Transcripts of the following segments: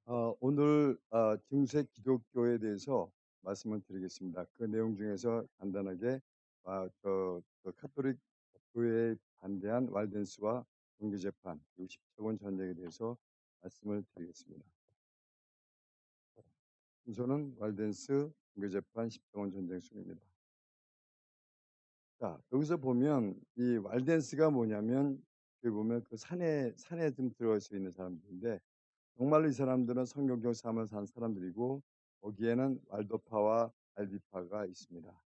오늘 중세 기독교에 대해서 말씀을 드리겠습니다. 그 내용 중에서 간단하게 카톨릭 교회에 반대한 walden스와 종교재판 그리고 십자군 전쟁에 대해서 말씀을 드리겠습니다. 순서는 walden스, 종교재판, 십자군 전쟁 순입니다. 자, 여기서 보면 이 walden스가 뭐냐면 여기 보면 그 산에 좀 들어서 있는 사람들인데 정말로 이 사람들은 성경적 삶을 산 사람들이고 거기에는 왈도파와 알비파가 있습니다.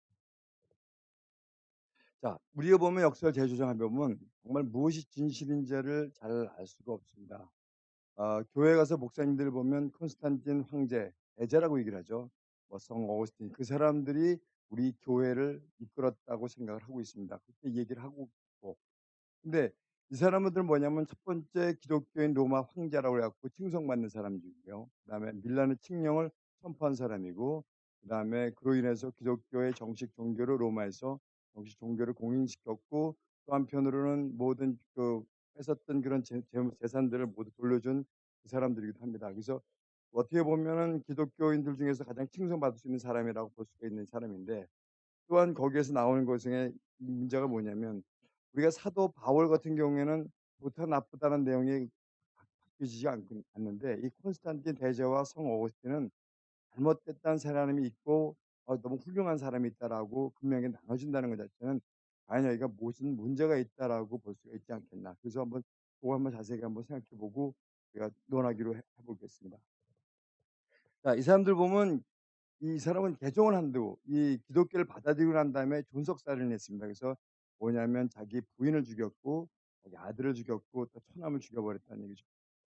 자, 우리가 보면 역사를 재조정해 보면 정말 무엇이 진실인지를 잘 알 수가 없습니다. 교회 가서 목사님들 보면 콘스탄틴 황제, 대제라고 얘기를 하죠. 성 어거스틴 그 사람들이 우리 교회를 이끌었다고 생각을 하고 있습니다. 그렇게 얘기를 하고 있고 근데 이 사람들은 뭐냐면 첫 번째 기독교인 로마 황제라고 해 갖고 칭송받는 사람들이고요. 그다음에 밀라노 칙령을 선포한 사람이고 그다음에 그로 인해서 기독교의 정식 종교를 로마에서 정식 종교를 공인시켰고 또 한편으로는 모든 그 뺏었던 그런 재산들을 모두 돌려준 그 사람들이기도 합니다. 그래서 어떻게 보면은 기독교인들 중에서 가장 칭송받을 수 있는 사람이라고 볼 수가 있는 사람인데 또한 거기에서 나오는 것의 문제가 뭐냐면 우리가 사도 바울 같은 경우에는 좋다 나쁘다는 내용이 바뀌지 않는데 이 콘스탄틴 대제와 성 어거스틴은 잘못됐다는 사람이 있고 너무 훌륭한 사람이 있다라고 분명히 나눠진다는 것 자체는 과연 여기가 무슨 문제가 있다라고 볼 수가 있지 않겠나. 그래서 한번 그거 한번 자세히 한번 생각해 보고 제가 논하기로 해보겠습니다. 자, 이 사람들 보면 이 사람은 개종을 한다고 이 기독교를 받아들이고 난 다음에 존속살인을 했습니다. 그래서 뭐냐면 자기 부인을 죽였고 자기 아들을 죽였고 또 처남을 죽여버렸다는 얘기죠.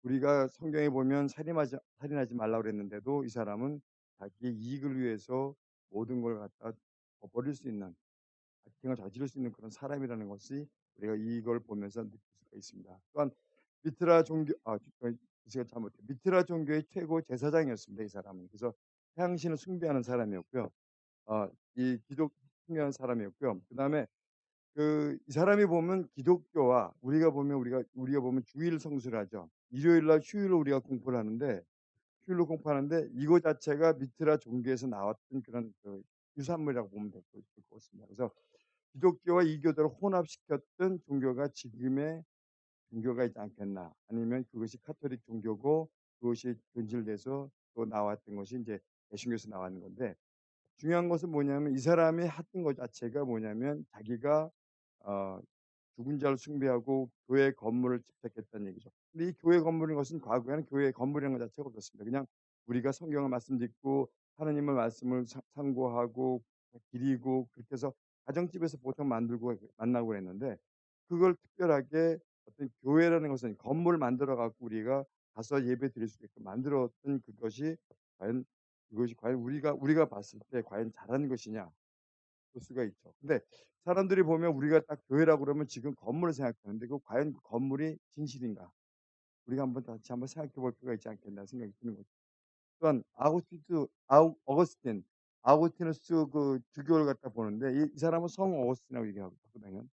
우리가 성경에 보면 살인하지 말라고 그랬는데도 이 사람은 자기의 이익을 위해서 모든 걸 갖다 버릴 수 있는 악행을 저지를 수 있는 그런 사람이라는 것이 우리가 이걸 보면서 느낄 수가 있습니다. 또한 미트라 종교 제가 잘못해 미트라 종교의 최고 제사장이었습니다. 이 사람은. 그래서 태양신을 숭배하는 사람이었고요. 이 기독 숭배하는 사람이었고요. 그다음에 이 사람이 보면 기독교와 우리가 보면 주일 성수를 하죠. 일요일 날 휴일을 우리가 공부를 하는데 휴일로 공부하는데 이거 자체가 미트라 종교에서 나왔던 그런 유산물이라고 보면 될 것 같습니다. 그래서 기독교와 이교도를 혼합시켰던 종교가 지금의 종교가 있지 않겠나. 아니면 그것이 카톨릭 종교고 그것이 변질돼서 또 나왔던 것이 이제 개신교에서 나왔는 건데 중요한 것은 뭐냐면 이 사람이 했던 것 자체가 뭐냐면 자기가 어 죽은 자를 숭배하고 교회 건물을 집착했다는 얘기죠. 근데 이 교회 건물인 것은 과거에는 교회 건물이라는 것 자체가 없었습니다. 그냥 우리가 성경을 말씀 듣고 하나님의 말씀을 상고하고 기리고 그렇게 해서 가정집에서 보통 만들고 만나고 그랬는데 그걸 특별하게 어떤 교회라는 것은 건물을 만들어 갖고 우리가 가서 예배 드릴 수 있게끔 만들었던 과연 그것이 과연 우리가 봤을 때 과연 잘하는 것이냐 볼 수가 있죠. 근데 사람들이 보면 우리가 딱 교회라고 그러면 지금 건물을 생각하는데 그 과연 그 건물이 진실인가? 우리가 한번 같이 한번 생각해 볼 필요가 있지 않겠나 생각이 드는 거죠. 또한 어거스틴, 아우구스티누스 그 주교를 갖다 보는데 이 사람은 성 어거스틴이라고 얘기하거든요.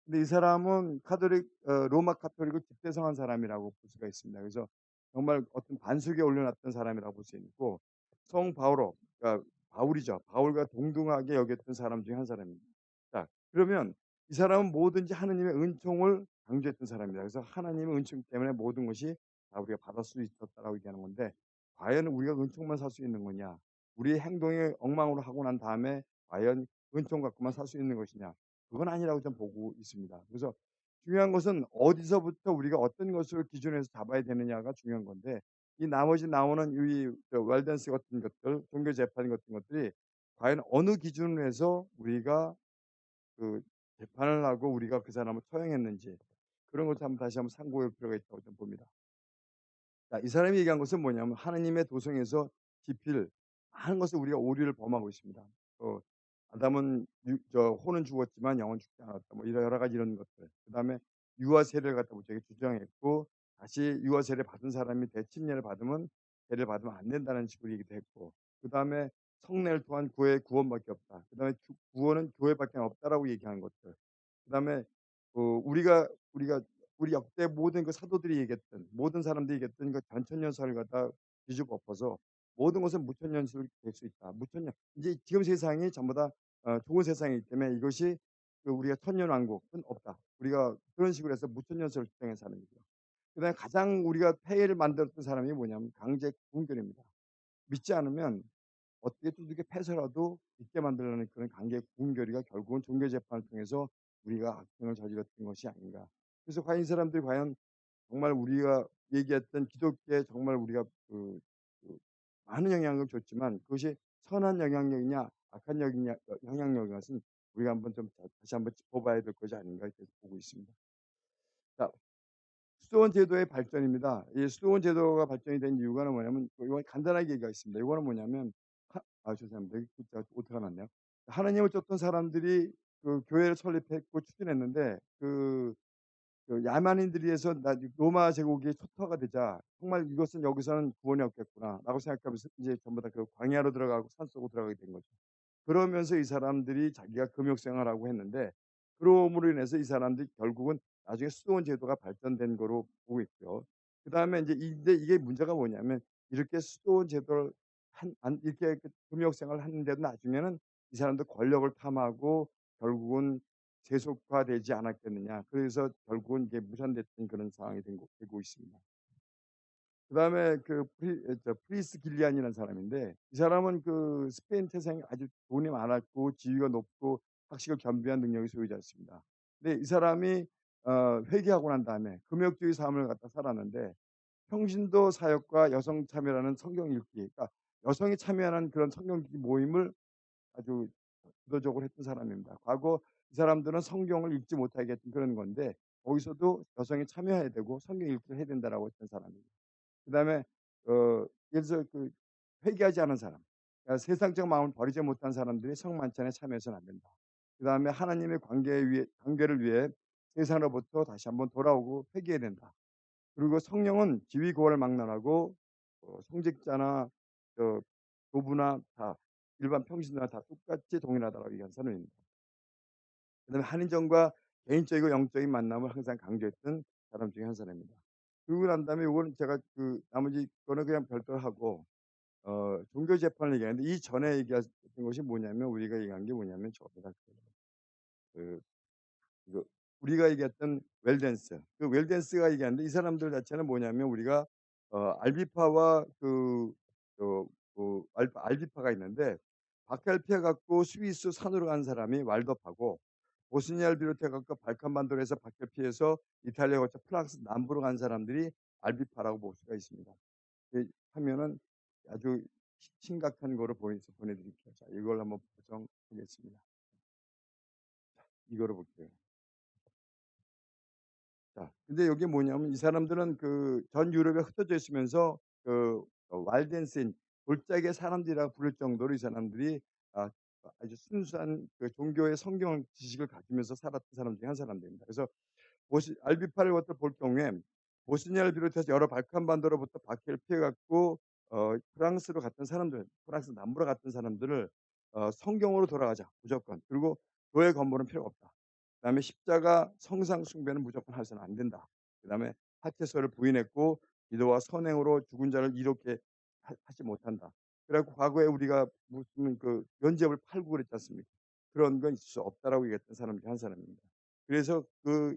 근데 이 사람은 로마 카톨릭을 집대성한 사람이라고 볼 수가 있습니다. 그래서 정말 어떤 반석에 올려놨던 사람이라고 볼 수 있고 성 바오로 그러니까 바울이죠. 바울과 동등하게 여겼던 사람 중에 한 사람입니다. 자, 그러면 이 사람은 뭐든지 하느님의 은총을 강조했던 사람입니다. 그래서 하나님의 은총 때문에 모든 것이 다 우리가 받을 수 있었다라고 얘기하는 건데 과연 우리가 은총만 살 수 있는 거냐? 우리의 행동이 엉망으로 하고 난 다음에 과연 은총 갖고만 살 수 있는 것이냐? 그건 아니라고 저는 보고 있습니다. 그래서 중요한 것은 어디서부터 우리가 어떤 것을 기준으로 해서 잡아야 되느냐가 중요한 건데 이 나머지 나오는 웰던스 같은 것들, 종교 재판 같은 것들이 과연 어느 기준으로 해서 우리가 그 재판을 하고 우리가 그 사람을 처형했는지 그런 것도 다시 한번 상고할 필요가 있다고 저는 봅니다. 자, 이 사람이 얘기한 것은 뭐냐면 하느님의 도성에서 지필 많은 것을 우리가 오류를 범하고 있습니다. 어, 아담은 혼은 죽었지만 영은 죽지 않았다. 뭐 이런 여러 가지 이런 것들. 그다음에 유아 세례를 갖다 우리에게 주장했고 다시 유아 세례 받은 사람이 대침례를 받으면 세례를 받으면 안 된다는 식으로 얘기도 했고 그다음에 성례를 통한 구원밖에 없다. 그다음에 구원은 교회밖에 없다라고 얘기하는 것들. 그다음에 우리가 우리 역대 모든 그 사도들이 얘기했던 모든 사람들이 얘기했던 그 전천년사를 갖다 뒤집어엎어서 모든 것은 무천년스럽게 될 수 있다. 무천년 이제 지금 세상이 전부 다 좋은 세상이기 때문에 이것이 우리가 천년왕국은 없다. 우리가 그런 식으로 해서 무천년스러운 세상에 사는 거죠. 그다음에 가장 우리가 폐해를 만들었던 사람이 뭐냐면 강제 구금결입니다. 믿지 않으면 어떻게 두들겨 패서라도 믿게 만들려는 그런 강제 구금결의가 결국은 종교 재판을 통해서 우리가 악행을 저질렀던 것이 아닌가. 그래서 과연 이 사람들이 과연 정말 우리가 얘기했던 기독교에 정말 우리가 그 많은 영향을 줬지만 그것이 선한 영향력이냐 악한 영향력인 것은 우리가 한번 좀 다시 한번 짚어봐야 될 것이 아닌가 이렇게 보고 있습니다. 자, 수도원 제도의 발전입니다. 이 수도원 제도가 발전이 된 이유가 뭐냐면 이건 간단하게 얘기하겠습니다. 이거는 뭐냐면 죄송합니다. 여기 글자가 오타가 났네요. 하나님을 쫓던 사람들이 교회를 설립했고 추진했는데 야만인들에 의해서 로마 제국이 초토화가 되자 '정말 이것은 여기서는 구원이 없겠구나.'라고 생각하면서 이제 전부 다 광야로 들어가고 산속으로 들어가게 된 거죠. 그러면서 이 사람들이 자기가 금욕 생활하고 했는데 그럼으로 인해서 이 사람들이 결국은 나중에 수도원 제도가 발전된 거로 보고 있고요. 그다음에 이제 이게 문제가 뭐냐면 이렇게 수도원 제도를 이렇게 금욕 생활을 하는데도 나중에는 이 사람들 권력을 탐하고 결국은 세속화되지 않았겠느냐. 그래서 결국은 이게 무산됐던 그런 상황이 되고 있습니다. 그다음에 프리스 길리안이라는 사람인데 이 사람은 스페인 태생이 아주 돈이 많았고 지위가 높고 학식을 겸비한 능력의 소유자였습니다. 근데 이 사람이 회개하고 난 다음에 금욕주의 삶을 갖다 살았는데 평신도 사역과 여성 참여라는 성경 읽기 그러니까 여성이 참여하는 그런 성경 읽기 모임을 아주 주도적으로 했던 사람입니다. 과거 이 사람들은 성경을 읽지 못하게 했던 그런 건데 거기서도 여성이 참여해야 되고 성경 읽기를 해야 된다라고 했던 사람입니다. 그다음에 예를 들어서 회개하지 않은 사람, 그러니까 세상적 마음을 버리지 못한 사람들이 성만찬에 참여해서는 안 된다. 그다음에 하나님의 관계를 위해 세상으로부터 다시 한번 돌아오고 회개해야 된다. 그리고 성령은 지위 고하를 막론하고 성직자나 저 교부나 다 일반 평신도나 다 똑같이 동일하다고 얘기한 사람입니다. 그다음에 한인정과 개인적이고 영적인 만남을 항상 강조했던 사람 중에 한 사람입니다. 그러고 난 다음에 요거는 제가 나머지 거는 그냥 별도로 하고 종교 재판을 얘기하는데 이전에 얘기했던 것이 뭐냐면 우리가 얘기한 게 뭐냐면 저보다 그 이거 우리가 얘기했던 웰댄스. 웰댄스가 얘기하는데 이 사람들 자체는 뭐냐면 우리가 알비파와 알비파가 있는데 박할피해 갖고 스위스 산으로 간 사람이 왈더파고 보스니아를 비롯해 갖고 발칸반도에서 박해피해서 이탈리아 거쳐 프랑스 남부로 간 사람들이 알비파라고 볼 수가 있습니다. 하면은 아주 심각한 거로 보내드릴게요. 자, 이걸 한번 보정하겠습니다. 이거로 볼게요. 자, 근데 여기 뭐냐면 이 사람들은 전 유럽에 흩어져 있으면서 왈덴신 골짜기의 사람들이라고 부를 정도로 이 사람들이 아 아주 순수한 종교의 성경 지식을 가지면서 살았던 사람 중에 한 사람들입니다. 그래서 알비파를 갖다 볼 경우에 보스니아를 비롯해서 여러 발칸 반도로부터 박해를 피해 갖고 프랑스로 갔던 사람들, 프랑스 남부로 갔던 사람들을 성경으로 돌아가자 무조건. 그리고 교회 건물은 필요 없다. 그다음에 십자가 성상 숭배는 무조건 해서는 안 된다. 그다음에 하체설을 부인했고 기도와 선행으로 죽은 자를 이롭게 하지 못한다. 그래 갖고 과거에 우리가 무슨 면죄부를 팔고 그랬지 않습니까? 그런 건 있을 수 없다라고 얘기했던 사람 중에 한 사람입니다. 그래서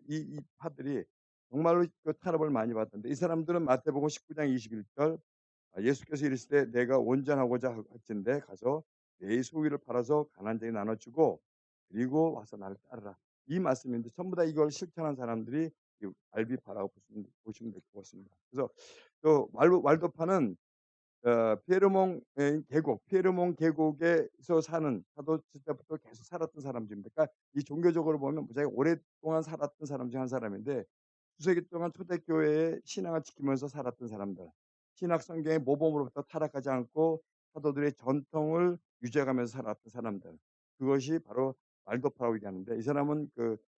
이 파들이 정말로 탄압을 많이 받던데 이 사람들은 마태복음 19장 21절 예수께서 이르시되 내가 온전하고자 할진대 가서 내 소유를 팔아서 가난한 자에게 나눠주고 그리고 와서 나를 따르라. 이 말씀인데 전부 다 이걸 실천한 사람들이 이 알비파라고 보시면 될 것 같습니다. 그래서 또 왈도파는 피에르몽 계곡에서 사는 사도 시대부터 계속 살았던 사람들입니다. 그러니까 이 종교적으로 보면 무지하게 오랫동안 살았던 사람 중 한 사람인데 수세기 동안 초대교회의 신앙을 지키면서 살았던 사람들. 신학 성경의 모범으로부터 타락하지 않고 사도들의 전통을 유지해가면서 살았던 사람들. 그것이 바로 말도파라고 얘기하는데 이 사람은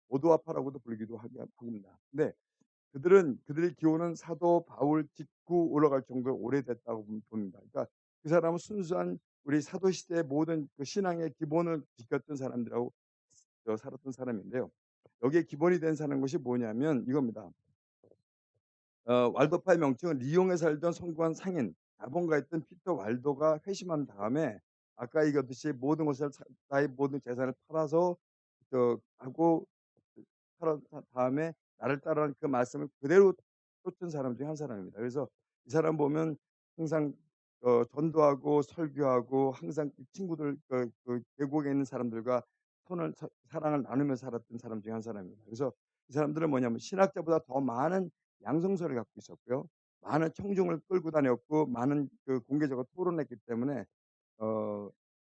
오도아파라고도 불리기도 합니다. 근데 그들의 기호는 사도 바울 직후 올라갈 정도로 오래됐다고 봅니다. 그러니까 그 사람은 순수한 우리 사도 시대의 모든 신앙의 기본을 지켰던 사람들하고 살았던 사람인데요. 여기에 기본이 된 사는 것이 뭐냐면 이겁니다. 왈도파의 명칭은 리옹에 살던 성공한 상인 자본가였던 피터 왈도가 회심한 다음에 아까 얘기했듯이 모든 것을 나의 모든 재산을 팔아서 하고 팔아 다음에 나를 따르라는 그 말씀을 그대로 쫓은 사람 중에 한 사람입니다. 그래서 이 사람 보면 항상 전도하고 설교하고 항상 그 친구들 계곡에 있는 사람들과 손을 사랑을 나누며 살았던 사람 중에 한 사람입니다. 그래서 이 사람들은 뭐냐면 신학자보다 더 많은 양성서를 갖고 있었고요. 많은 청중을 끌고 다녔고 많은 공개적으로 토론했기 때문에 어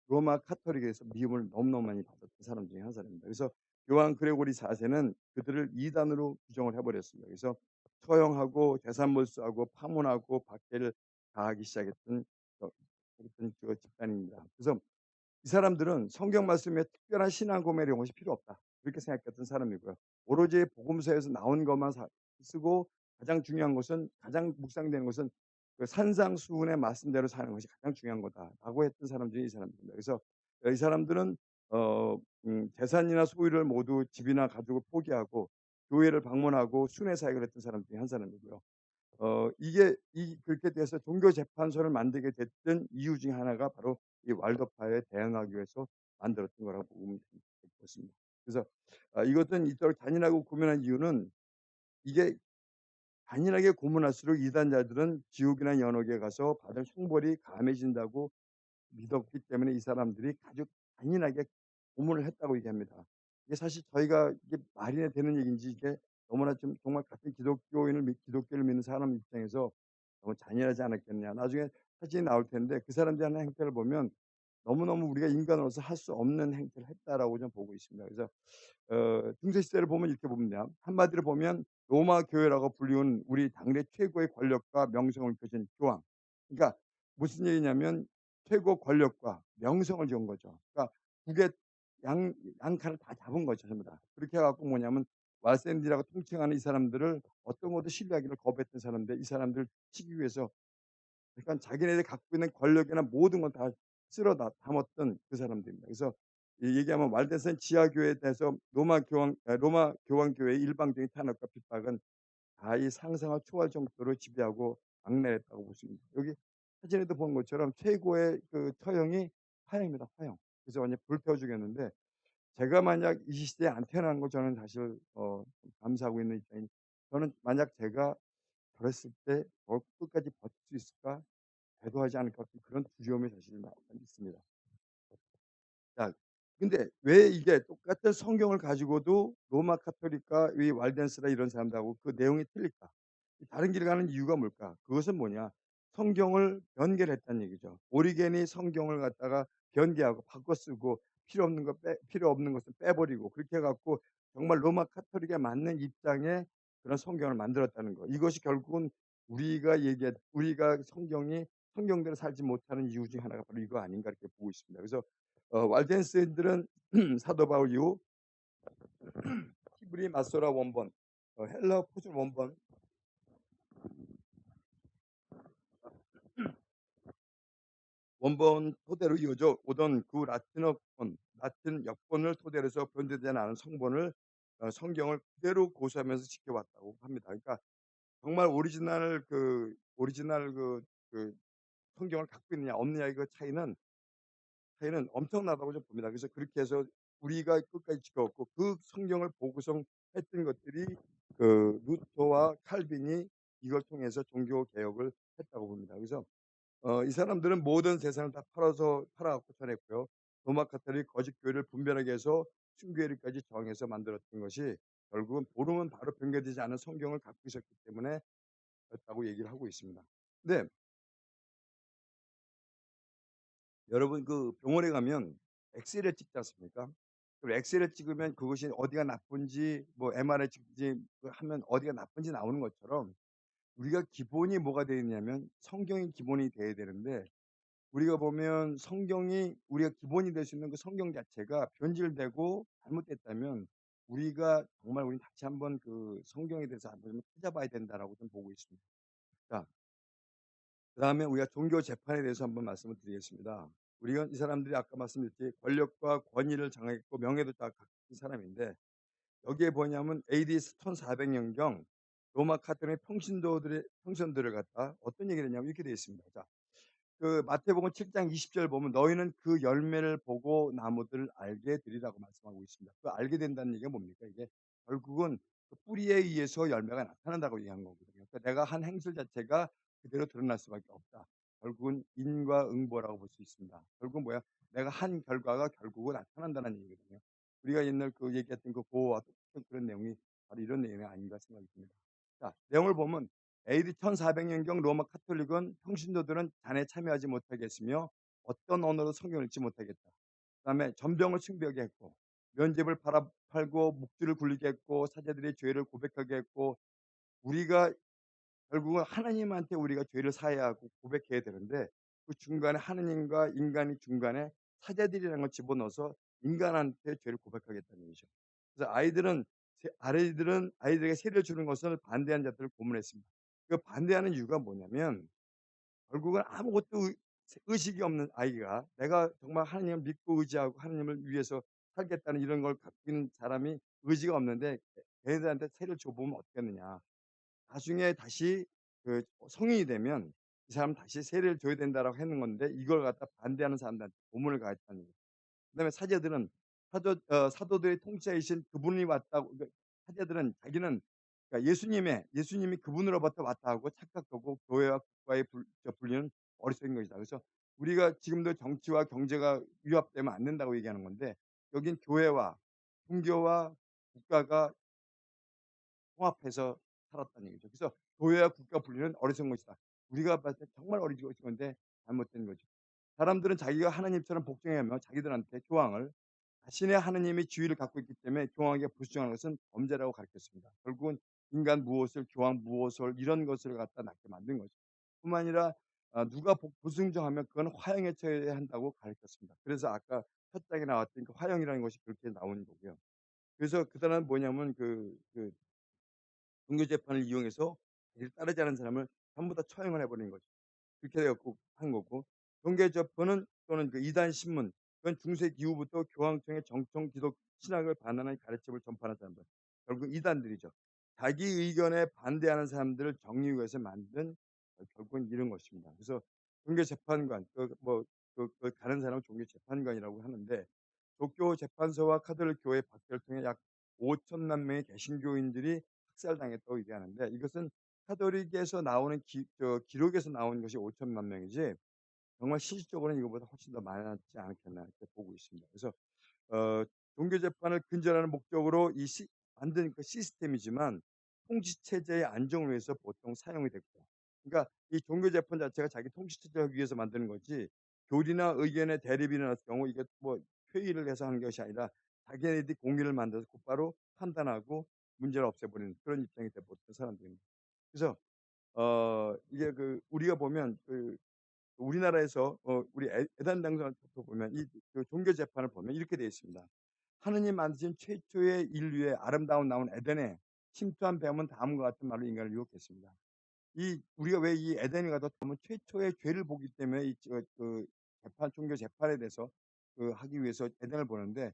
로마 카톨릭에서 미움을 너무너무 많이 받았던 사람 중에 한 사람입니다. 그래서 요한 그레고리 4세는 그들을 이단으로 규정을 해 버렸습니다. 그래서 처형하고 재산 몰수하고 파문하고 박해를 가하기 시작했던 집단입니다. 그래서 이 사람들은 성경 말씀에 특별한 신앙 고백 이런 것이 필요 없다. 그렇게 생각했던 사람이고요. 오로지 복음서에서 나온 것만 쓰고 가장 묵상되는 것은 그 산상수훈의 말씀대로 사는 것이 가장 중요한 거다라고 했던 사람 중에 이 사람입니다. 그래서 이 사람들은 재산이나 소유를 모두 집이나 가족을 포기하고 교회를 방문하고 순회 사역을 했던 사람 중에 한 사람이고요. 이게 그렇게 돼서 종교 재판소를 만들게 됐던 이유 중에 하나가 바로 이 왈도파에 대응하기 위해서 만들었던 거라고 보면 되겠습니다. 그래서 이것은 이토록 잔인하고 고문한 이유는 이게 잔인하게 고문할수록 이단자들은 지옥이나 연옥에 가서 받을 형벌이 감해진다고 믿었기 때문에 이 사람들이 아주 잔인하게 고문을 했다고 얘기합니다. 이게 사실 저희가 이게 말이 되는 얘기인지 이게 너무나 좀 정말 같은 기독교를 믿는 사람 입장에서 너무 잔인하지 않았겠냐. 나중에 사진이 나올 텐데 그 사람들이 하는 행태를 보면 너무너무 우리가 인간으로서 할 수 없는 행태를 했다라고 좀 보고 있습니다. 그래서 중세 시대를 보면 이렇게 봅니다. 한마디로 보면 로마 교회라고 불리운 우리 당대 최고의 권력과 명성을 가진 교황. 그러니까 무슨 얘기냐면 최고 권력과 명성을 준 거죠. 그러니까 국의 양칼을 다 잡은 거죠, 전부 다. 그렇게 해 갖고 뭐냐면 왈센디라고 통칭하는 이 사람들을 어떤 것도 신뢰하기를 거부했던 사람인데 이 사람들을 치기 위해서 그러니까 자기네들이 갖고 있는 권력이나 모든 걸 다 쓸어 담았던 그 사람들입니다. 그래서 얘기하면 왈데스는 지하교회에 대해서 로마 교황교회의 일방적인 탄압과 핍박은 다 이 상상을 초월 정도로 지배하고 악랄했다고 볼 수 있습니다. 여기 사진에도 본 것처럼 최고의 그 처형이 화형입니다. 화형. 그래서 완전 불태워 죽였는데 제가 만약 이 시대에 안 태어난 거 저는 사실 감사하고 있는 입장인 저는 만약 제가 그랬을 때 끝까지 버틸 수 있을까? 배도하지 않을 것 같은 그런 두려움이 사실 있습니다. 자, 근데 왜 이게 똑같은 성경을 가지고도 로마 카톨릭과 이 walden스라 이런 사람들하고 그 내용이 틀릴까? 다른 길을 가는 이유가 뭘까? 그것은 뭐냐? 성경을 변개했다는 얘기죠. 오리겐이 성경을 갖다가 변개하고 바꿔 쓰고 필요 없는 것을 빼버리고 그렇게 해 갖고 정말 로마 카톨릭에 맞는 입장의 그런 성경을 만들었다는 거. 이것이 결국은 우리가 성경대로 살지 못하는 이유 중에 하나가 바로 이거 아닌가 이렇게 보고 있습니다. 그래서 walden스인들은 사도 바울 이후 히브리 마소라 원본, 헬라어 표준 원본 토대로 이어져 오던 그 라틴 역본을 토대로 해서 변제되지 않은 성경을 그대로 고수하면서 지켜왔다고 합니다. 그러니까 정말 오리지널 그 성경을 갖고 있느냐 없느냐의 그 차이는 엄청나다고 좀 봅니다. 그래서 그렇게 해서 우리가 끝까지 지켜왔고 그 성경을 보고서 했던 것들이 루터와 칼빈이 이걸 통해서 종교 개혁을 했다고 봅니다. 그래서 이 사람들은 모든 재산을 다 팔아갖고 전했고요. 로마 카톨릭 거짓 교회를 분별하게 해서 순교회까지 정해서 만들었던 것이 결국은 보름은 바로 변개되지 않은 성경을 갖고 있었기 때문에 그렇다고 얘기를 하고 있습니다. 근데 여러분 그 병원에 가면 엑스레이 찍지 않습니까? 그 엑스레이 찍으면 그것이 어디가 나쁜지 뭐 MRI 찍지 하면 어디가 나쁜지 나오는 것처럼 우리가 기본이 뭐가 되어 있냐면 성경이 기본이 돼야 되는데 우리가 보면 성경이 우리가 기본이 될 수 있는 그 성경 자체가 변질되고 잘못됐다면 우리는 다시 한번 그 성경에 대해서 한번 좀 찾아봐야 된다라고 좀 보고 있습니다. 자, 그다음에 우리가 종교 재판에 대해서 한번 말씀을 드리겠습니다. 우리가 이 사람들이 아까 말씀드렸듯이 권력과 권위를 장악했고 명예도 다 갖춘 사람인데 여기에 뭐냐면 AD 1400년경 로마 카톨릭 평신도들을 갖다 어떤 얘기를 했냐면 이렇게 되어 있습니다. 자, 그 마태복음 7장 20절 보면 "너희는 그 열매를 보고 나무들을 알게 되리라."고 말씀하고 있습니다. 그 알게 된다는 얘기가 뭡니까? 이게 결국은 그 뿌리에 의해서 열매가 나타난다고 얘기한 거거든요. 그러니까 내가 한 행실 자체가 그대로 드러날 수밖에 없다. 결국은 인과응보라고 볼 수 있습니다. 결국은 뭐야? 내가 한 결과가 결국은 나타난다는 얘기거든요. 우리가 옛날 그 얘기했던 그 고어와 똑같은 그런 내용이 바로 이런 내용이 아닌가 생각이 듭니다. 자, 내용을 보면 AD 1400년경 로마 카톨릭은 평신도들은 잔에 참여하지 못하게 했으며 어떤 언어로 성경을 읽지 못하겠다. 그다음에 전병을 숭배하게 했고 면죄부를 팔고 묵주를 굴리게 했고 사제들이 죄를 고백하게 했고 우리가 결국은 하나님한테 우리가 죄를 사해야 하고 고백해야 되는데 그 중간에 하느님과 인간이 중간에 사제들이라는 걸 집어넣어서 인간한테 죄를 고백하겠다는 얘기죠. 그래서 아이들에게 세례를 주는 것을 반대한 자들을 고문했습니다. 그 반대하는 이유가 뭐냐면 결국은 아무것도 의식이 없는 아이가 내가 정말 하나님을 믿고 의지하고 하나님을 위해서 살겠다는 이런 걸 갖고 사람이 의지가 없는데 걔네들한테 세례를 줘 보면 어떻겠느냐. 나중에 다시 그 성인이 되면 이 사람 다시 세례를 줘야 된다라고 했는 건데 이걸 갖다 반대하는 사람들한테 고문을 가했다는 거죠. 그다음에 사제들은 사도들의 통치자이신 그분이 왔다고 그러니까 사제들은 자기는 그러니까 예수님이 그분으로부터 왔다 하고 착각하고 교회와 국가에 불리는 어리석은 것이다. 그래서 우리가 지금도 정치와 경제가 위압되면 안 된다고 얘기하는 건데 여긴 교회와 종교와 국가가 통합해서 살았다는 얘기죠. 그래서 교회와 국가 분리는 어리석은 것이다. 우리가 봤을 때 정말 어리석은 건데 잘못된 거죠. 사람들은 자기가 하나님처럼 복종하며 자기들한테 교황을 자신의 하느님이 지위를 갖고 있기 때문에 교황에게 불순종하는 것은 범죄라고 가르쳤습니다. 결국은 인간 무엇을 교황 무엇을 이런 것을 갖다 낳게 만든 거죠. 뿐만 아니라 누가 불순종하면 그건 화형에 처해야 한다고 가르쳤습니다. 그래서 아까 첫 장에 나왔던 그 화형이라는 것이 그렇게 나오는 거고요. 그래서 그 사람은 뭐냐면 종교 재판을 이용해서 이를 따르지 않은 사람을 전부 다 처형을 해 버리는 거죠. 그렇게 해 갖고 한 거고 종교 재판은 또는 그 이단 신문 그건 중세기 이후부터 교황청의 정통 기독 신학을 반하는 가르침을 전파하는 사람들 결국 이단들이죠. 자기 의견에 반대하는 사람들을 정리하기 위해서 만든 결국은 이런 것입니다. 그래서 종교 재판관 가는 사람은 종교 재판관이라고 하는데 도쿄 재판소와 카톨릭 교회 박해를 통해 약 5천만 명의 개신교인들이 학살당했다고 얘기하는데 이것은 카톨릭에서 나오는 기록에서 나온 것이 5천만 명이지 정말 실질적으로는 이거보다 훨씬 더 많지 않겠나 이렇게 보고 있습니다. 그래서 어 종교 재판을 근절하는 목적으로 만든 그 시스템이지만 통치 체제의 안정을 위해서 보통 사용이 됐고 그러니까 이 종교 재판 자체가 자기 통치 체제를 위해서 만드는 거지 교리나 의견의 대립이 일어났을 경우 이게 뭐 회의를 해서 하는 것이 아니라 자기네들이 공의를 만들어서 곧바로 판단하고 문제를 없애버리는 그런 입장이 돼 버렸던 사람들입니다. 그래서 이게 우리가 보면 우리나라에서 우리 에단 당선부터 보면 그 종교 재판을 보면 이렇게 되어 있습니다. 하느님 만드신 최초의 인류의 아름다운 나온 에덴에 침투한 뱀은 다음과 같은 말로 인간을 유혹했습니다. 우리가 왜 이 에덴에 가서 보면 최초의 죄를 보기 때문에 종교 재판에 대해서 하기 위해서 에덴을 보는데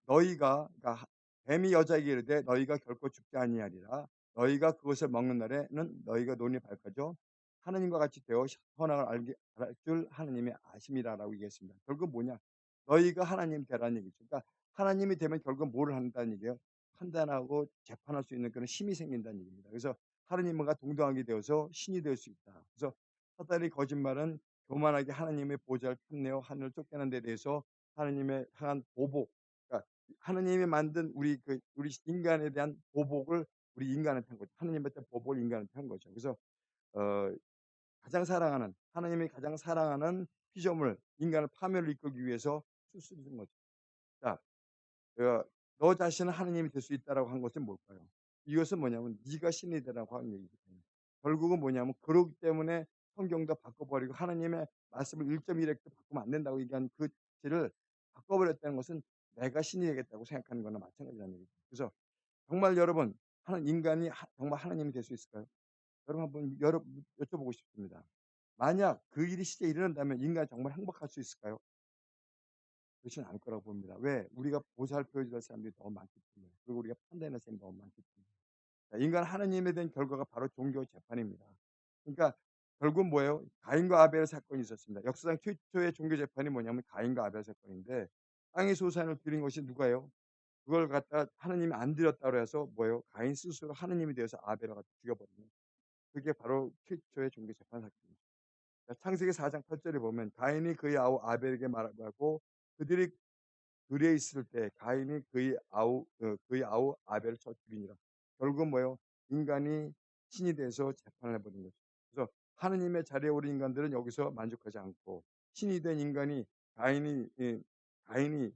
너희가 그러니까 뱀이 여자에게 이르되 너희가 결코 죽지 아니하리라. 너희가 그것을 먹는 날에는 너희가 논이 밝아져 하느님과 같이 되어 선악을 알게 알 줄 하느님의 아심이라라고 얘기했습니다. 결국 뭐냐? 너희가 하나님 되라는 얘기죠. 그러니까 하나님이 되면 결국 뭐를 한다는 얘기예요? 판단하고 재판할 수 있는 그런 힘이 생긴다는 얘기입니다. 그래서 하느님과 동등하게 되어서 신이 될 수 있다. 그래서 사단의 거짓말은 교만하게 하나님의 보좌를 탐내어 하늘을 쫓겨난 데 대해서 하느님의 향한 보복 그러니까 하느님이 만든 우리 인간에 대한 보복을 우리 인간한테 한 거죠. 하느님한테 보복을 인간한테 한 거죠. 그래서 어 하나님이 가장 사랑하는 피조물 인간을 파멸을 이끌기 위해서 수술한 거죠. 자 너 자신은 하느님이 될 수 있다라고 한 것은 뭘까요? 이것은 뭐냐면 네가 신이 되라고 하는 얘기거든요. 결국은 뭐냐면 그러기 때문에 성경도 바꿔버리고 하나님의 말씀을 1.1획도 바꾸면 안 된다고 얘기한 그 가치를 바꿔버렸다는 것은 내가 신이 되겠다고 생각하는 거나 마찬가지라는 얘기죠. 그래서 정말 여러분 인간이 정말 하나님이 될 수 있을까요? 여러분 한번 여쭤보고 싶습니다. 만약 그 일이 실제 일어난다면 인간이 정말 행복할 수 있을까요? 그렇지는 않을 거라고 봅니다. 왜? 우리가 보살펴 줄 사람들이 너무 많기 때문에. 그리고 우리가 판단할 사람이 너무 많기 때문에. 자, 인간 하느님에 대한 결과가 바로 종교 재판입니다. 그러니까 결국은 뭐예요? 가인과 아벨 사건이 있었습니다. 역사상 최초의 종교 재판이 뭐냐면 가인과 아벨 사건인데 땅의 소산을 드린 것이 누가요? 그걸 갖다가 하느님이 안 드렸다고 해서 뭐예요? 가인 스스로 하느님이 되어서 아벨을 갖다 죽여버리는 그게 바로 최초의 종교 재판 사건입니다. 자, 창세기 4장 8절에 보면 가인이 그의 아우 아벨에게 말하고 그들이 들에 있을 때 가인이 그의 아우 아벨을 쳐 죽이니라. 결국은 뭐예요? 인간이 신이 돼서 재판을 해버린 거죠. 그래서 하느님의 자리에 오른 인간들은 여기서 만족하지 않고 신이 된 인간이 가인이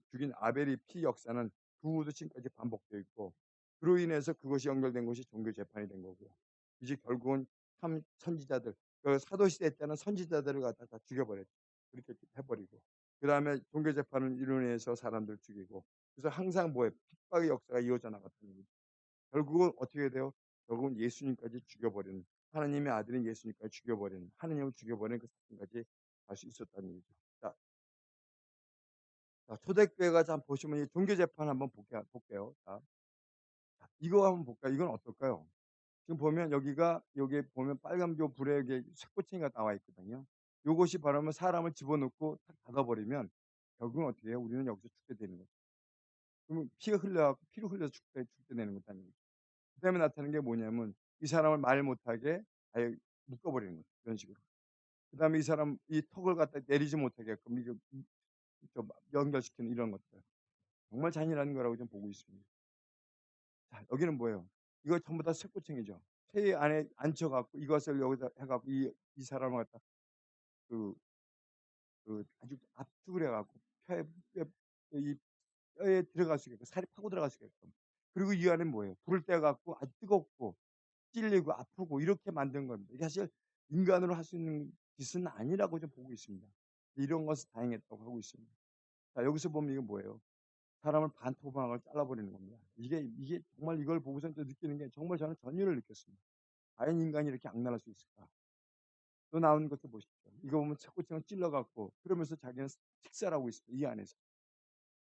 죽인 아벨의 피 역사는 그 후도 지금까지 반복되어 있고 그로 인해서 그것이 연결된 것이 종교 재판이 된 거고요. 이제 결국은 참 선지자들 그 사도 시대 때는 선지자들을 갖다 다 죽여버렸죠. 그렇게 해버리고 그다음에 종교 재판을 이뤄내서 사람들을 죽이고 그래서 항상 뭐예요? 핍박의 역사가 이어져 나갔다는 거죠. 결국은 어떻게 돼요? 결국은 예수님까지 죽여버리는 하나님의 아들인 예수님까지 죽여버리는 하나님을 죽여버리는 그 사건까지 갈 수 있었다는 얘기죠. 자, 초대교회가 참 보시면 이 종교 재판 한번 볼게요. 자, 이거 한번 볼까요? 이건 어떨까요? 지금 보면 여기 보면 빨간불 불에 이게 쇠꼬챙이가 나와 있거든요. 요것이 바르면 사람을 집어넣고 탁 닫아버리면 결국은 어떻게 해요? 우리는 여기서 죽게 되는 거죠. 그러면 피가 흘려 갖고 피를 흘려서 죽게 되는 거다는 거죠. 그다음에 나타나는 게 뭐냐면 이 사람을 말 못하게 아예 묶어 버리는 거죠. 이런 식으로. 그다음에 이 사람 이 턱을 갖다 내리지 못하게끔 이거 좀 연결시키는 이런 것들. 정말 잔인한 거라고 좀 보고 있습니다. 자, 여기는 뭐예요? 이거 전부 다 쇠꼬챙이죠. 쇠 안에 앉혀 갖고 이것을 여기다 해 갖고 이 사람을 갖다 그 아주 압축을 해 갖고 뼈에 뼈 이 뼈에 들어갈 수 있게끔 살이 파고 들어갈 수 있게끔. 그리고 이 안에 뭐예요? 불을 떼 갖고 아주 뜨겁고 찔리고 아프고 이렇게 만든 겁니다. 이게 사실 인간으로 할 수 있는 짓은 아니라고 좀 보고 있습니다. 이런 것을 다행했다고 하고 있습니다. 자, 여기서 보면 이건 뭐예요? 사람을 반토막을 잘라버리는 겁니다. 이게 정말 이걸 보고서 또 느끼는 게 정말 저는 전율을 느꼈습니다. '과연 인간이 이렇게 악랄할 수 있을까?' 또 나오는 것도 보십시오. 이거 보면 차고치고 찔러 갖고 그러면서 자기는 식사를 하고 있습니다, 이 안에서.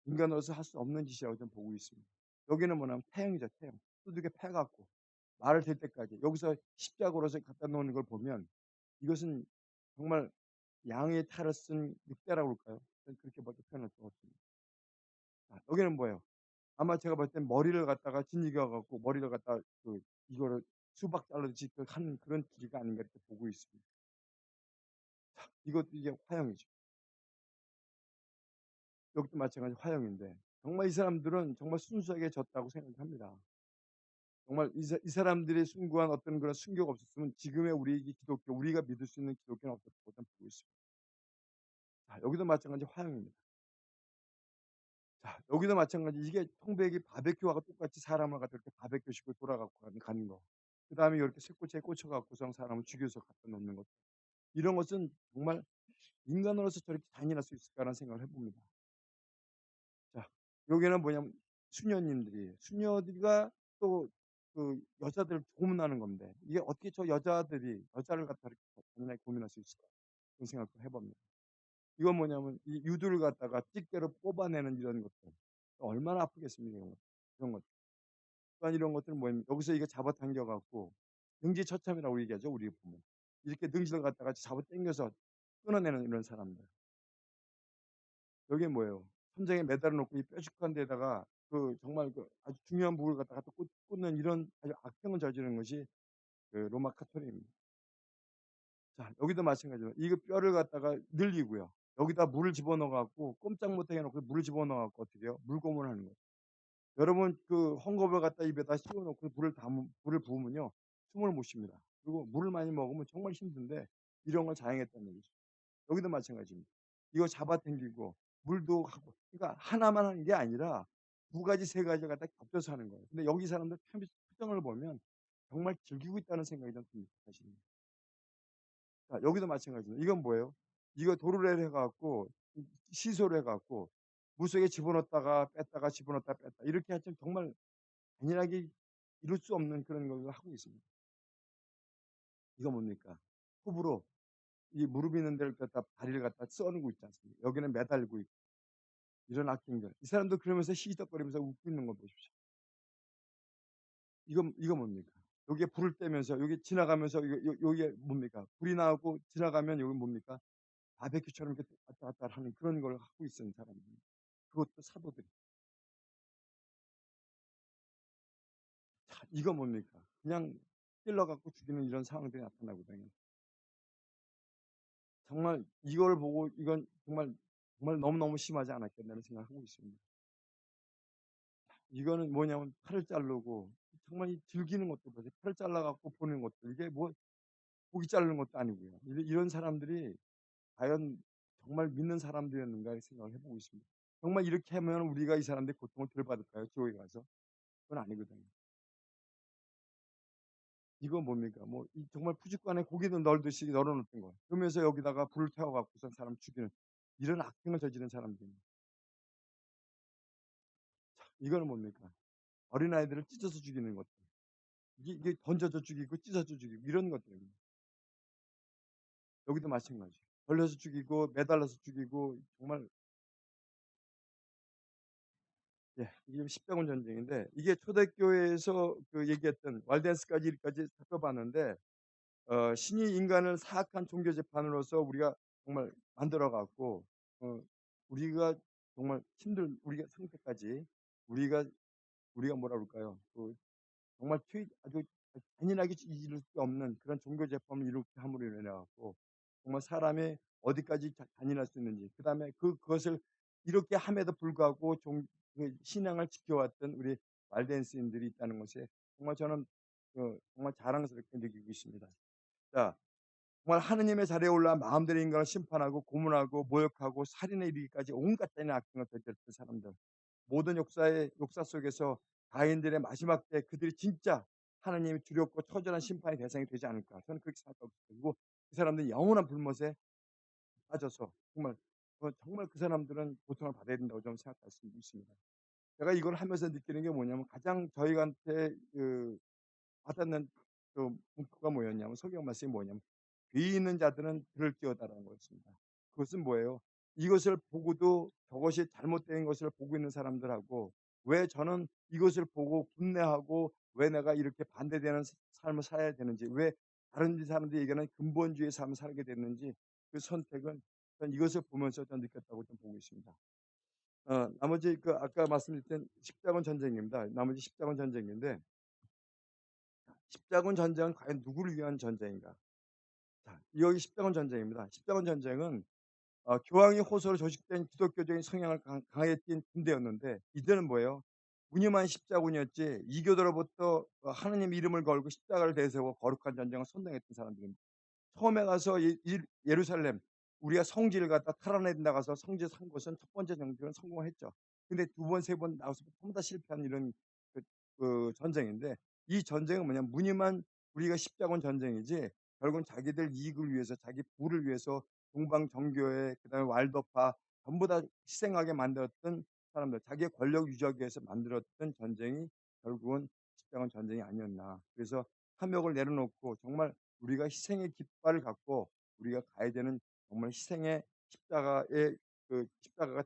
인간으로서 할 수 없는 짓이라고 좀 보고 있습니다. 여기는 뭐냐면 태형이죠, 태형. 두들겨 패 갖고 말을 댈 때까지 여기서 십자가로서 갖다 놓는 걸 보면 이것은 정말 양의 탈을 쓴 늑대라고 그럴까요? 저는 그렇게밖에 표현할 수가 없습니다. 여기는 뭐예요? 아마 제가 볼 땐 머리를 갖다가 진이겨 갖고 머리를 갖다가 이거를 수박 자르듯이 하는 그런 길이가 아닌가 이렇게 보고 있습니다. 이것도 이게 화형이죠. 여기도 마찬가지로 화형인데 정말 이 사람들은 정말 순수하게 졌다고 생각합니다. 정말 이 사람들이 숭고한 어떤 그런 순교가 없었으면 지금의 우리 이 기독교 우리가 믿을 수 있는 기독교는 없었다고 저는 보고 있습니다. 자, 여기도 마찬가지 화형입니다. 자, 여기도 마찬가지 이게 통백이 바베큐하고 똑같이 사람을 갖다 이렇게 바베큐식으로 돌아 갖고 가는 거. 그다음에 이렇게 쇠꼬치에 꽂혀 갖고서 사람을 죽여서 갖다 놓는 것. 이런 것은 정말 '인간으로서 저렇게 잔인할 수 있을까.'라는 생각을 해 봅니다. 자, 여기는 뭐냐면 수녀님들이에요. 수녀들과 또 여자들을 고문하는 건데 이게 어떻게 저 여자들이 여자를 갖다 이렇게 잔인하게 고문할 수 있을까 그런 생각도 해 봅니다. 이건 뭐냐면 이 유두를 갖다가 집게로 뽑아내는 이런 것들 얼마나 아프겠습니까 이런 것. 이런 것. 또한 이런 것들은 뭐냐면 여기서 이게 잡아당겨 갖고 능지처참이라고 얘기하죠 우리 보면. 이렇게 능지를 갖다가 잡아당겨서 끊어내는 이런 사람들. 여기에 뭐예요? 천장에 매달아 놓고 이 뾰족한 데다가 정말 아주 중요한 부분을 갖다가 또 꽂는 이런 아주 악행을 저지르는 것이 로마 카톨릭입니다. 자, 여기도 마찬가지로 이거 뼈를 갖다가 늘리고요. 여기다 물을 집어넣어 갖고 꼼짝 못하게 해 놓고 물을 집어넣어 갖고 어떻게 해요? 물고문을 하는 거예요. 여러분 헝겊을 갖다 입에다 씌워 놓고 불을 부으면요. 숨을 못 쉽니다. 그리고 물을 많이 먹으면 정말 힘든데 이런 걸 자행했다는 얘기죠. 여기도 마찬가지입니다. 이거 잡아당기고 물도 하고 그러니까 하나만 하는 게 아니라 두 가지 세 가지를 갖다 겹쳐서 하는 거예요. 근데 여기 사람들 표정을 보면 정말 즐기고 있다는 생각이 좀 듭니다 사실은. 자, 여기도 마찬가지입니다. 이건 뭐예요? 이거 도르래를 해 갖고 시소를 해 갖고 물속에 집어넣었다가 뺐다가 집어넣었다 뺐다 이렇게 하여튼 정말 안일하게 이룰 수 없는 그런 걸 하고 있습니다. 이거 뭡니까? 톱으로 이 무릎 있는 데를 갖다 다리를 갖다 썰고 있지 않습니까? 여기는 매달고 있고 이런 악행들. 이 사람도 그러면서 시시덕거리면서 웃고 있는 거 보십시오. 이거 뭡니까? 여기에 불을 떼면서 여기 지나가면서 요게 뭡니까? 불이 나고 지나가면 요게 뭡니까? 바베큐처럼 이렇게 왔다 갔다 하는 그런 걸 하고 있는 사람입니다. 그것도 사도들이. 자 이거 뭡니까? 그냥 찔러 갖고 죽이는 이런 상황들이 나타나거든요. 정말 이걸 보고 이건 정말 너무너무 심하지 않았겠나는 생각을 하고 있습니다. 이거는 뭐냐면 팔을 자르고 정말 이 즐기는 것도 보세요. 팔을 잘라 갖고 보는 것도 이게 뭐 고기 자르는 것도 아니고요. 이런 사람들이 과연 정말 믿는 사람들이었는가 생각을 해 보고 있습니다. 정말 이렇게 하면 우리가 이 사람들의 고통을 덜 받을까요? 지옥에 가서? 그건 아니거든요. 이거 뭡니까? 뭐 이 정말 푸짓간에 고기도 널듯이 널어 놓던 거. 그러면서 여기다가 불을 태워 갖고선 사람 죽이는 이런 악행을 저지른 사람들입니다. 이거는 뭡니까? 어린아이들을 찢어서 죽이는 것들. 이게 던져서 죽이고 찢어서 죽이고 이런 것들입니다. 여기도 마찬가지예요. 걸려서 죽이고 매달려서 죽이고 정말 예 이게 십자군 전쟁인데 이게 초대교회에서 그 얘기했던 walden스까지 일까지 살펴봤는데 신이 인간을 사악한 종교 재판으로서 우리가 정말 만들어 갖고 우리가 정말 우리가 상태까지 우리가 뭐라 그럴까요? 그 정말 아주 잔인하게 이룰 수 없는 그런 종교 재판을 이렇게 함으로 인해 갖고 정말 사람이 어디까지 잔인할 수 있는지 그다음에 그것을 이렇게 함에도 불구하고 신앙을 지켜왔던 우리 말덴스인들이 있다는 것에 정말 저는 정말 자랑스럽게 느끼고 있습니다. 자 정말 하느님의 자리에 올라 마음대로 인간을 심판하고 고문하고 모욕하고 살인에 이르기까지 온갖 잔인한 악행을 저질렀던 사람들. 모든 역사 속에서 가인들의 마지막 때 그들이 진짜 하나님이 두렵고 처절한 심판의 대상이 되지 않을까. 저는 그렇게 생각하고 있습니다. 그리고 그 사람들이 영원한 불못에 빠져서 정말 그 사람들은 고통을 받아야 된다고 저는 생각할 수 있습니다. 제가 이걸 하면서 느끼는 게 뭐냐면 가장 저희한테 와닿는 문구가 뭐였냐면 성경 말씀이 뭐냐면 "귀 있는 자들은 들을지어다라는 거였습니다. 그것은 뭐예요? 이것을 보고도 저것이 잘못된 것을 보고 있는 사람들하고 왜 저는 이것을 보고 분노하고 왜 내가 이렇게 반대되는 삶을 살아야 되는지 왜 다른 사람들이 얘기하는 근본주의 삶을 살게 됐는지 그 선택은 전 이것을 보면서 전 느꼈다고 좀 보고 있습니다. 나머지 아까 말씀드렸던 십자군 전쟁입니다. 나머지 십자군 전쟁인데 십자군 전쟁은 과연 누구를 위한 전쟁인가? 자, 여기 십자군 전쟁입니다. 십자군 전쟁은 교황이 호소로 조직된 기독교적인 성향을 강하게 띈 군대였는데 이들은 뭐예요? 무늬만 십자군이었지 이교도로부터 하느님 이름을 걸고 십자가를 내세우고 거룩한 전쟁을 선동했던 사람들입니다. 처음에 가서 예루살렘 우리가 성지를 갖다 탈환해야 가서 성지 산 것은 첫 번째 정쟁은 성공했죠. 근데 두 번, 세 번 나와서 전부 다 실패한 이런 그 전쟁인데 이 전쟁은 뭐냐면 무늬만 우리가 십자군 전쟁이지 결국은 자기들 이익을 위해서 자기 부를 위해서 동방 정교회 그다음에 왈도파 전부 다 희생하게 만들었던 사람들 자기의 권력 유지하기 위해서 만들었던 전쟁이 결국은 십자군 전쟁이 아니었나. 그래서 탐욕을 내려놓고 정말 우리가 희생의 깃발을 갖고 우리가 가야 되는 정말 희생의 십자가가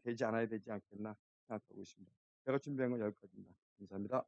되지 않아야 되지 않겠나 생각하고 있습니다. 제가 준비한 건 여기까지입니다. 감사합니다.